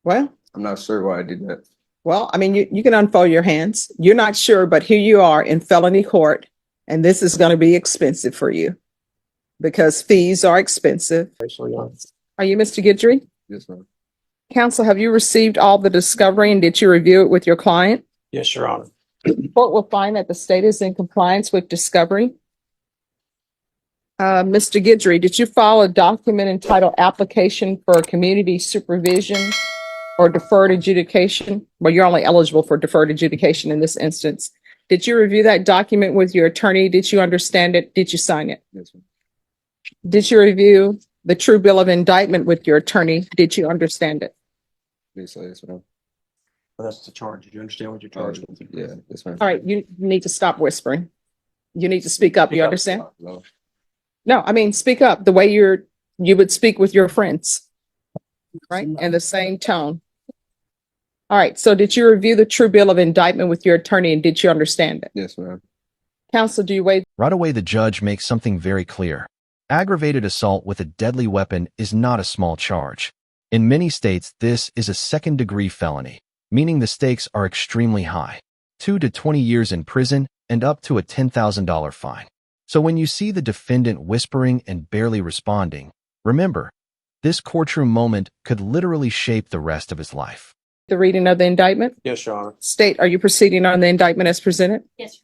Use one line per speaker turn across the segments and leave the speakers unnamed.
Well,
I'm not sure why I did that.
well, I mean, you can unfold your hands. You're not sure, but here you are in felony court, and this is going to be expensive for you because fees are expensive. Are you Mr. Guidry?
Yes, ma'am.
Counsel, have you received all the discovery and did you review it with your client?
Yes, Your Honor.
Court will find that the state is in compliance with discovery. Mr. Guidry, did you file a document entitled Application for Community Supervision or Deferred Adjudication? Well, you're only eligible for deferred adjudication in this instance. Did you review that document with your attorney? Did you understand it? Did you sign it?
Yes, ma'am.
Did you review the true bill of indictment with your attorney? Did you understand it?
Yes, ma'am.
Well, that's the charge. Did you understand what you're charged with?
Yeah, yes, ma'am.
All right, you need to stop whispering. You need to speak up. You understand?
No.
No, I mean, speak up the way you would speak with your friends, right? And the same tone. All right, so did you review the true bill of indictment with your attorney and did you understand it?
Yes, ma'am.
Counsel, do you waive?
Right away, the judge makes something very clear. Aggravated assault with a deadly weapon is not a small charge. In many states, this is a second-degree felony, meaning the stakes are extremely high, 2 to 20 years in prison and up to a $10,000 fine. So when you see the defendant whispering and barely responding, remember, this courtroom moment could literally shape the rest of his life.
The reading of the indictment?
Yes, Your Honor.
State, are you proceeding on the indictment as presented?
Yes.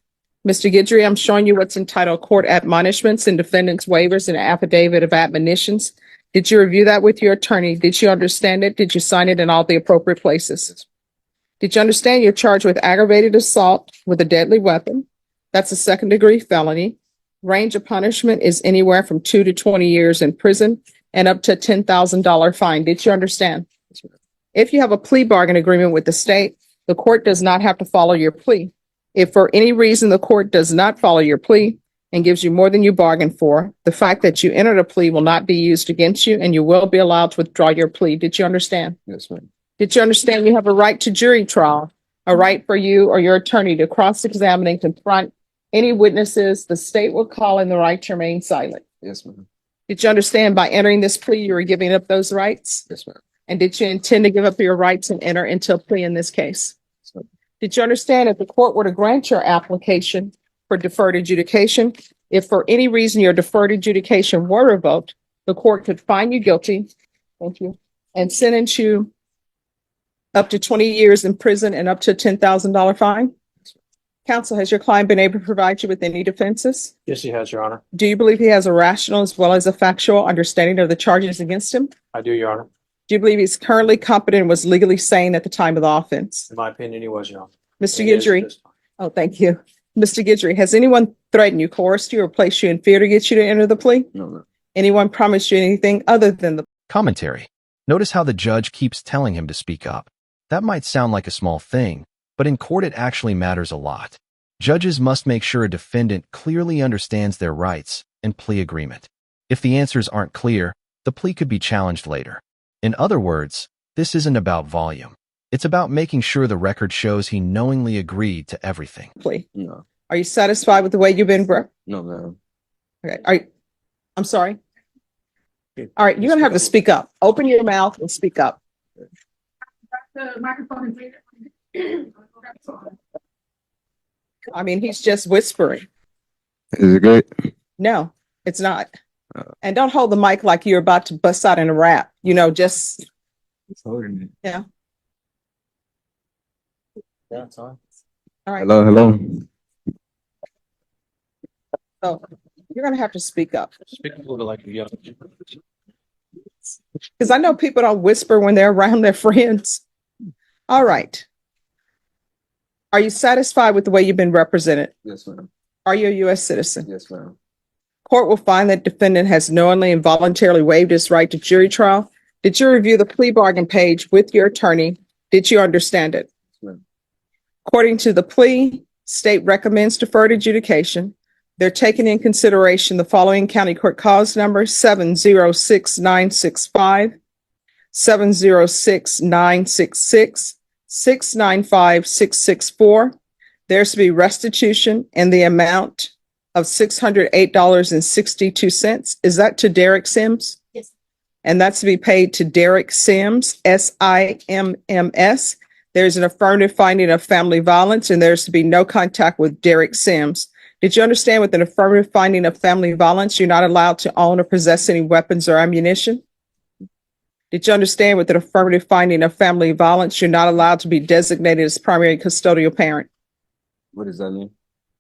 Mr. Guidry, I'm showing you what's entitled Court Admonishments and Defendant's Waivers and Affidavit of Admonitions. Did you review that with your attorney? Did you understand it? Did you sign it in all the appropriate places? Did you understand you're charged with aggravated assault with a deadly weapon? That's a second-degree felony. Range of punishment is anywhere from 2 to 20 years in prison and up to a $10,000 fine. Did you understand?
Yes, ma'am.
If you have a plea bargain agreement with the state, the court does not have to follow your plea. If for any reason the court does not follow your plea and gives you more than you bargained for, the fact that you entered a plea will not be used against you and you will be allowed to withdraw your plea. Did you understand?
Yes, ma'am.
Did you understand you have a right to jury trial, a right for you or your attorney to cross-examine and confront any witnesses the state will call in the right to remain silent?
Yes, ma'am.
Did you understand by entering this plea, you were giving up those rights?
Yes, ma'am.
And did you intend to give up your rights and enter into a plea in this case?
Yes, ma'am.
Did you understand if the court were to grant your application for deferred adjudication, if for any reason your deferred adjudication were revoked, the court could find you guilty, thank you, and sentence you up to 20 years in prison and up to a $10,000 fine? Counsel, has your client been able to provide you with any defenses?
Yes, he has, Your Honor.
Do you believe he has a rational as well as a factual understanding of the charges against him?
I do, Your Honor.
Do you believe he's currently competent and was legally sane at the time of the offense?
In my opinion, he was, Your Honor.
Mr.
And he is at
Guidry?
this time.
Oh, thank you. Mr. Guidry, has anyone threatened you, coerced you, or placed you in fear to get you to enter the plea?
No, ma'am.
Anyone promised you anything other than the
Commentary. Notice how the judge keeps telling him to speak up. That might sound like a small thing, but in court it actually matters a lot. Judges must make sure a defendant clearly understands their rights and plea agreement. If the answers aren't clear, the plea could be challenged later. In other words, this isn't about volume. It's about making sure the record shows he knowingly agreed to everything.
plea?
No.
Are you satisfied with the way you've been?
No, ma'am.
Okay. I'm sorry. All right, you're gonna have to speak up. Open your mouth and speak up.
The microphone is
I mean, he's just whispering.
Is it great?
No, it's not. And don't hold the mic like you're about to bust out in a rap. Just
It's holding it.
yeah.
Yeah, it's on.
All right.
Hello.
So you're gonna have to speak up
Speak a little bit like you.
because I know people don't whisper when they're around their friends. All right. Are you satisfied with the way you've been represented?
Yes, ma'am.
Are you a U.S. citizen?
Yes, ma'am.
Court will find that defendant has knowingly and voluntarily waived his right to jury trial. Did you review the plea bargain page with your attorney? Did you understand it?
Yes, ma'am.
According to the plea, state recommends deferred adjudication. They're taking in consideration the following county court cause number 706-965, 706-966, 695-664. There's to be restitution in the amount of $608.62. Is that to Derek Sims?
Yes.
and that's to be paid to Derek Sims, Simms. There's an affirmative finding of family violence, and there's to be no contact with Derek Sims. Did you understand with an affirmative finding of family violence, you're not allowed to own or possess any weapons or ammunition? Did you understand with an affirmative finding of family violence, you're not allowed to be designated as primary custodial parent?
What does that mean?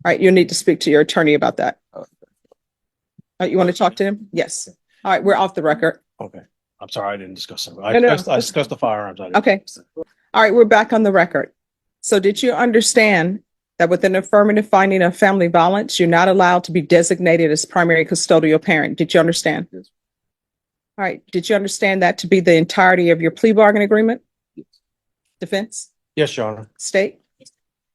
All right, you'll need to speak to your attorney about that.
Oh,
You want to talk to him? Yes. All right, we're off the record.
Okay. I'm sorry, I didn't discuss it.
No, no.
I discussed the firearms. I didn't-
Okay. All right, we're back on the record. So did you understand that with an affirmative finding of family violence, you're not allowed to be designated as primary custodial parent? Did you understand?
Yes.
All right, did you understand that to be the entirety of your plea bargain agreement?
Yes.
Defense?
Yes, Your Honor.
State?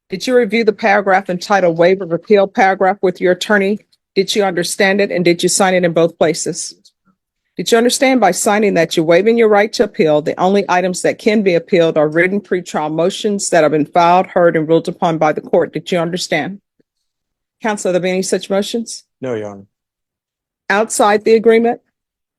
Did you review the paragraph entitled waiver of appeal paragraph with your attorney? Did you understand it and did you sign it in both places? Did you understand by signing that you're waiving your right to appeal? The only items that can be appealed are written pretrial motions that have been filed, heard, and ruled upon by the court. Did you understand? Counsel, are there any such motions?
No, Your Honor.
Outside the agreement,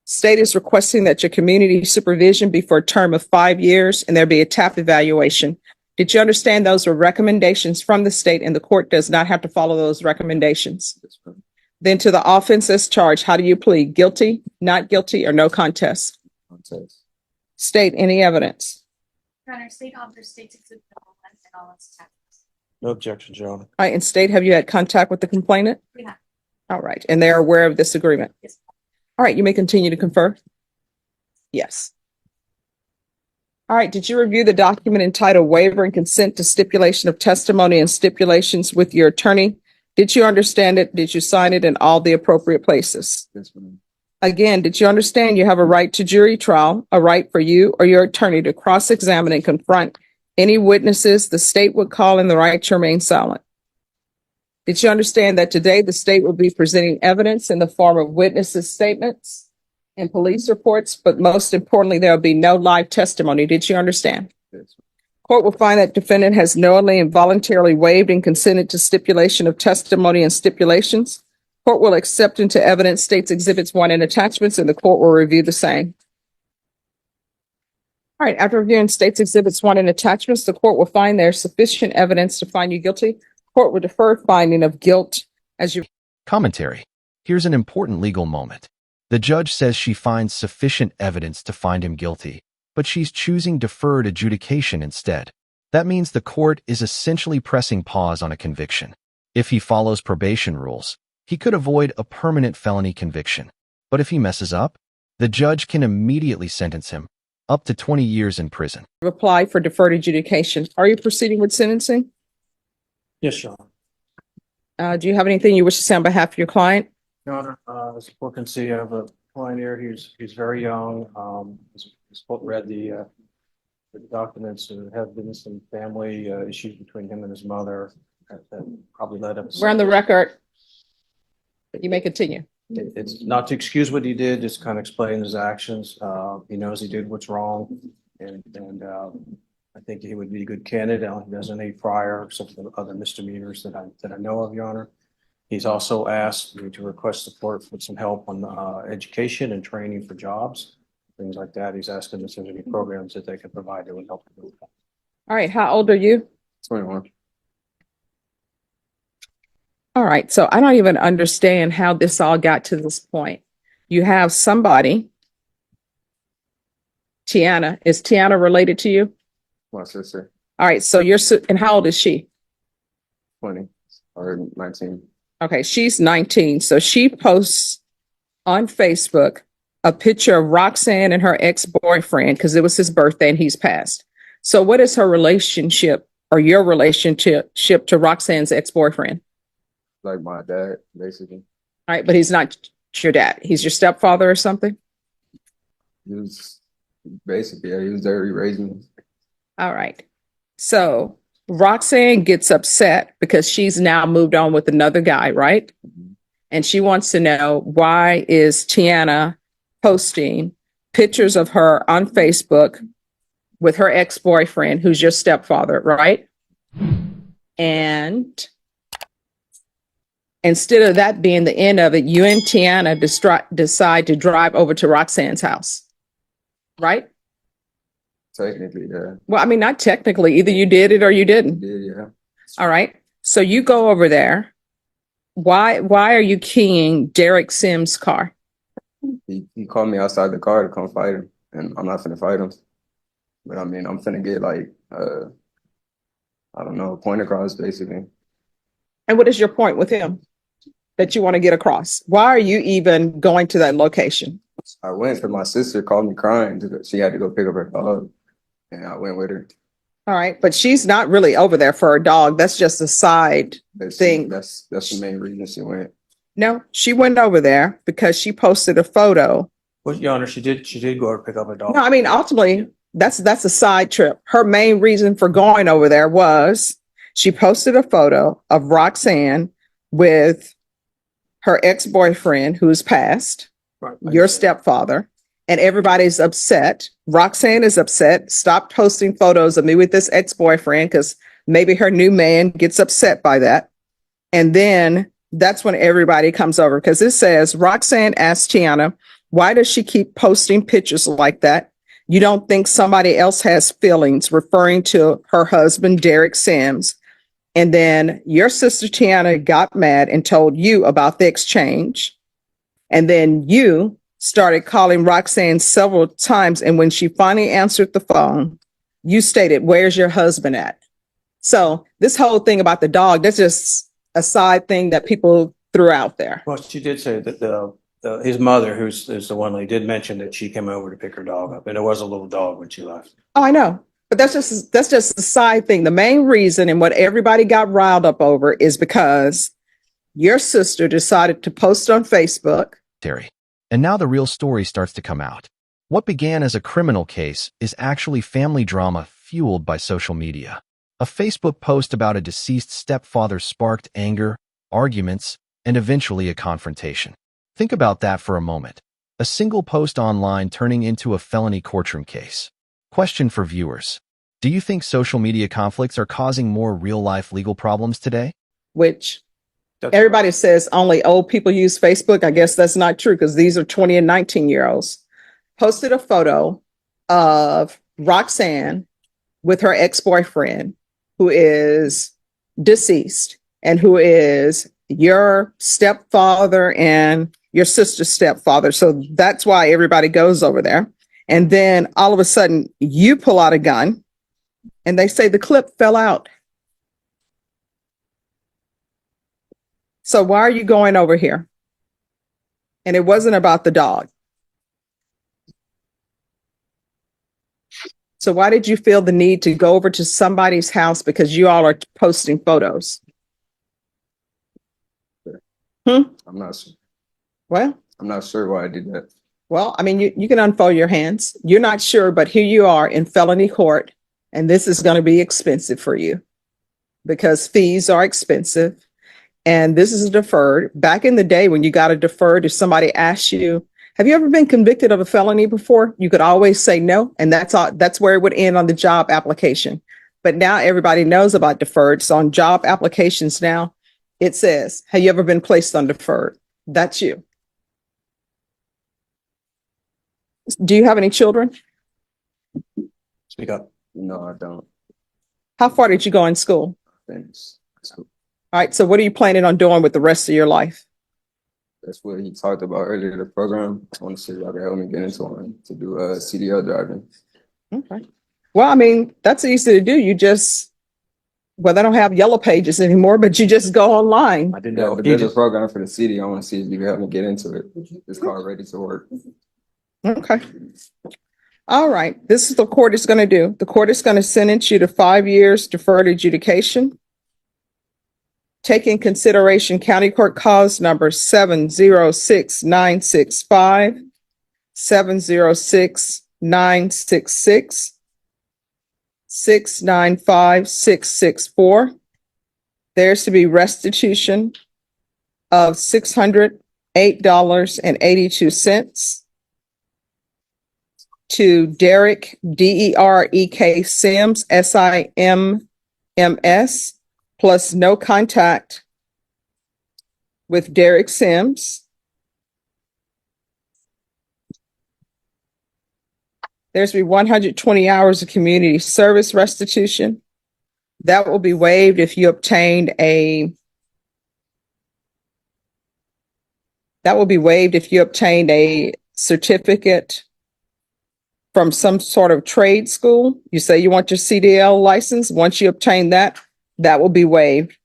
state is requesting that your community supervision be for a term of 5 years and there be a TAP evaluation. Did you understand those were recommendations from the state and the court does not have to follow those recommendations?
Yes, ma'am.
Then to the offense as charged, how do you plead? Guilty, not guilty, or no contest?
Contest.
State any evidence.
Your Honor, state offers states exhibit all and all its attachments.
No objections, Your Honor.
All right, and state, have you had contact with the complainant?
We have.
All right, and they're aware of this agreement?
Yes.
All right, you may continue to confer. Yes. All right, did you review the document entitled waiver and consent to stipulation of testimony and stipulations with your attorney? Did you understand it? Did you sign it in all the appropriate places?
Yes, ma'am.
Again, did you understand you have a right to jury trial, a right for you or your attorney to cross-examine and confront any witnesses the state would call in the right to remain silent? Did you understand that today the state will be presenting evidence in the form of witnesses' statements and police reports, but most importantly, there will be no live testimony? Did you understand?
Yes.
Court will find that defendant has knowingly and voluntarily waived and consented to stipulation of testimony and stipulations. Court will accept into evidence states exhibits 1 and attachments, and the court will review the same. All right, after reviewing states exhibits 1 and attachments, the court will find there's sufficient evidence to find you guilty. Court will defer finding of guilt as you.
Commentary. Here's an important legal moment. The judge says she finds sufficient evidence to find him guilty, but she's choosing deferred adjudication instead. That means the court is essentially pressing pause on a conviction. If he follows probation rules, he could avoid a permanent felony conviction. But if he messes up, the judge can immediately sentence him up to 20 years in prison.
Apply for deferred adjudication. Are you proceeding with sentencing?
Yes, Your Honor.
Do you have anything you wish to say on behalf of your client?
Your Honor, as the court can see, I have a client here. He's very young. He's read the documents. There have been some family issues between him and his mother that probably led up.
We're on the record. You may continue.
It's not to excuse what he did, just kind of explain his actions. He knows he did what's wrong, and I think he would be a good candidate. He doesn't have any prior, except for other misdemeanors that I know of, Your Honor. He's also asked me to request support for some help on education and training for jobs, things like that. He's asking if there's any programs that they can provide that would help him with that.
All right, how old are you?
21.
All right, so I don't even understand how this all got to this point. You have somebody, Tiana. Is Tiana related to you?
My sister,
All right, so and how old is she?
20 or 19.
Okay, she's 19. So she posts on Facebook a picture of Roxanne and her ex-boyfriend because it was his birthday and he's passed. So what is her relationship or your relationship to Roxanne's ex-boyfriend?
Like my dad, basically.
All right, but he's not your dad. He's your stepfather or something?
He was basically, he was there raising me.
All right. So Roxanne gets upset because she's now moved on with another guy, right?
Mm-hmm.
And she wants to know, why is Tiana posting pictures of her on Facebook with her ex-boyfriend, who's your stepfather, right? And instead of that being the end of it, you and Tiana decide to drive over to Roxanne's house. right?
Technically, yeah.
Well, I mean, not technically, either you did it or you didn't.
Yeah.
All right. So you go over there. Why are you keying Derek Sims' car?
He called me outside the car to come fight him, and I'm not finna fight him. But I mean, I'm finna get like, I don't know, a point across basically.
And what is your point with him that you want to get across? Why are you even going to that location?
I went because my sister called me crying. She had to go pick up her dog, and I went with her.
All right. But she's not really over there for her dog. That's just a side thing.
That's the main reason she went.
No, she went over there because she posted a photo.
Well, Your Honor, she did go to pick up a dog.
No, I mean, ultimately, that's a side trip. Her main reason for going over there was she posted a photo of Roxanne with her ex-boyfriend who's passed,
Right.
your stepfather, and everybody's upset. Roxanne is upset. Stop posting photos of me with this ex-boyfriend because maybe her new man gets upset by that. And then that's when everybody comes over because it says Roxanne asked Tiana, why does she keep posting pictures like that? You don't think somebody else has feelings, referring to her husband, Derek Sims. And then your sister Tiana got mad and told you about the exchange. And then you started calling Roxanne several times. And when she finally answered the phone, you stated, where's your husband at? So this whole thing about the dog, that's just a side thing that people threw out there.
Well, she did say that his mother, who's the one lady, did mention that she came over to pick her dog up, and there was a little dog when she left.
Oh, I know. But that's just a side thing. The main reason and what everybody got riled up over is because your sister decided to post on Facebook.
Terry. And now the real story starts to come out. What began as a criminal case is actually family drama fueled by social media. A Facebook post about a deceased stepfather sparked anger, arguments, and eventually a confrontation. Think about that for a moment. A single post online turning into a felony courtroom case. Question for viewers. Do you think social media conflicts are causing more real-life legal problems today?
Which
That's
everybody says only old people use Facebook. I guess that's not true because these are 20 and 19-year-olds. Posted a photo of Roxanne with her ex-boyfriend who is deceased and who is your stepfather and your sister's stepfather. So that's why everybody goes over there. And then all of a sudden you pull out a gun and they say the clip fell out. So why are you going over here? And it wasn't about the dog. So why did you feel the need to go over to somebody's house because you all are posting photos?
I'm not sure.
Well,
I'm not sure why I did that.
I mean, you can unfold your hands. You're not sure, but here you are in felony court, and this is going to be expensive for you because fees are expensive, and this is deferred. Back in the day when you got a deferred, if somebody asked you, have you ever been convicted of a felony before? You could always say no, and that's where it would end on the job application. But now everybody knows about deferred. So on job applications now, it says, have you ever been placed on deferred? That's you. Do you have any children?
Speak up.
No, I don't.
How far did you go in school?
Thanks.
All right. So what are you planning on doing with the rest of your life?
That's what he talked about earlier, the program. I want to see if I can help me get into one to do CDL driving.
Okay. Well, I mean, that's easy to do. They don't have yellow pages anymore, but you just go online.
I didn't
Yeah,
know.
but
He
there's a
just,
program for the city. I want to see if you can help me get into it. It's called Ready to Work.
Okay. All right. This is what the court is going to do. The court is going to sentence you to 5 years deferred adjudication. Take in consideration County Court Cause number 706965, 706966, 695664. There's to be restitution of $608.82 to Derek, Derek Sims, Sims, plus no contact with Derek Sims. There's be 120 hours of community service restitution. That will be waived if you obtained a certificate from some sort of trade school. You say you want your CDL license. Once you obtain that, that will be waived.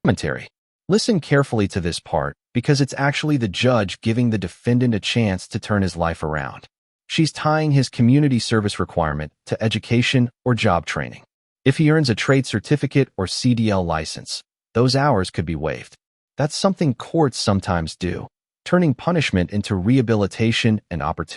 Commentary. Listen carefully to this part because it's actually the judge giving the defendant a chance to turn his life around. She's tying his community service requirement to education or job training. If he earns a trade certificate or CDL license, those hours could be waived. That's something courts sometimes do, turning punishment into rehabilitation and opportunity.